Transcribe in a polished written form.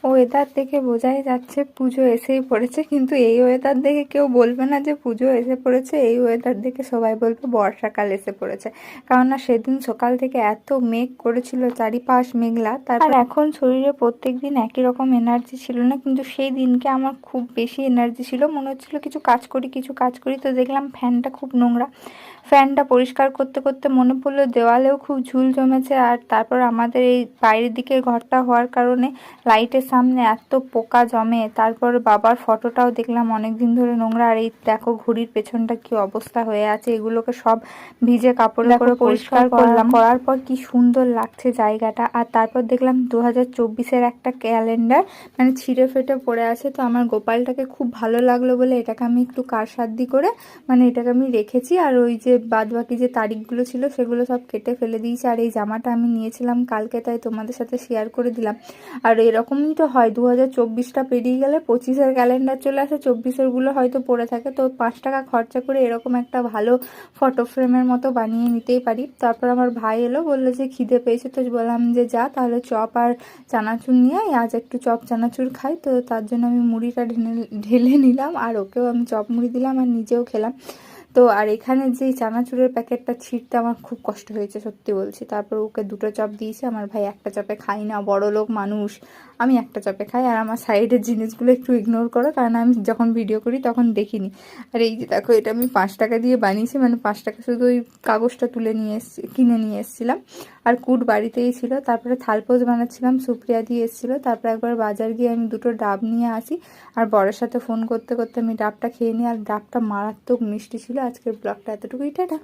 Weather দেখে বোঝাই যাচ্ছে পুজো এসেই পড়েছে, কিন্তু এই ওয়েদার দেখে কেউ বলবে না যে পুজো এসে পড়েছে। এই ওয়েদার দেখে সবাই বলবে বর্ষাকাল এসে পড়েছে। কারণ না সেদিন সকাল থেকে এত মেঘ করেছিল, চারিপাশ মেঘলা। তারপর এখন শরীরে প্রত্যেকদিন একই রকম এনার্জি ছিল না, কিন্তু সেই দিনকে আমার খুব বেশি এনার্জি ছিল। মনে হচ্ছিল কিছু কাজ করি। তো দেখলাম ফ্যানটা খুব নোংরা। ফ্যানটা পরিষ্কার করতে করতে মনে পড়লো দেওয়ালেও খুব ঝুল জমেছে। আর তারপর আমাদের এই বাইরের দিকের ঘরটা হওয়ার কারণে লাইটের সামনে এত পোকা জমে। তারপর বাবার ফটোটাও দেখলাম অনেক দিন ধরে নোংরা। আর এই দেখো ঘড়ির পেছনটা কি অবস্থা হয়ে আছে। এগুলোকে সব ভিজে কাপড়ে করে পরিষ্কার করলাম। করার পর কি সুন্দর লাগছে জায়গাটা। আর তারপর দেখলাম 2024-এর একটা ক্যালেন্ডার, মানে ছিঁড়ে ফেটে পড়ে আছে। তো আমার গোপালটাকে খুব ভালো লাগলো বলে এটাকে আমি একটু কারসাদি করে মানে এটাকে আমি রেখেছি। আর ওই যে বাদ বাকি যে তারিখগুলো ছিল সেগুলো সব কেটে ফেলে দিয়েছি। আর এই জামাটা আমি নিয়েছিলাম কালকে, তাই তোমাদের সাথে শেয়ার করে দিলাম। আর এরকমই তো হয়, 2024টা পেরিয়ে গেলে 25-এর ক্যালেন্ডার চলে আসে, 24-এরগুলো হয়তো পড়ে থাকে। তো 5 টাকা খরচা করে এরকম একটা ভালো ফটো ফ্রেমের মতো বানিয়ে নিতেই পারি। তারপর আমার ভাই এলো, বললো যে খিদে পেয়েছে। তো বললাম যে যা তাহলে চপ আর চানাচুর নিয়ে আয়, আজ একটু চপ চানাচুর খাই। তো তার জন্য আমি মুড়িটা ঢেলে নিলাম, আর ওকেও আমি চপ মুড়ি দিলাম আর নিজেও খেলাম। তো আর এখানে যে চানাচুরের প্যাকেটটা ছিঁড়তে আমার খুব কষ্ট হয়েছে, সত্যি বলছি। তারপর ওকে 2টো চপ দিয়েছে। আমার ভাই একটা চপে খাই না, বড় লোক মানুষ। আমি একটা চপে খাই। আর আমার সাইডের জিনিসগুলো একটু ইগনোর করো, কারণ আমি যখন ভিডিও করি তখন দেখিনি। আর এই যে দেখো, এটা আমি 5 টাকা দিয়ে বানিয়েছি, মানে 5 টাকা শুধু ওই কাগজটা কিনে নিয়ে এসেছিলাম। আর কুট বাড়িতেই ছিল। তারপরে থালপোজ বানাচ্ছিলাম, সুপ্রিয়া দিয়ে এসেছিলো। তারপর একবার বাজার গিয়ে আমি 2টো ডাব নিয়ে আসি। আর বরের সাথে ফোন করতে করতে আমি ডাবটা খেয়ে নিই। আর ডাবটা মারাত্মক মিষ্টি ছিল। আজকের ব্লগটা এতটুকুই, টাটা।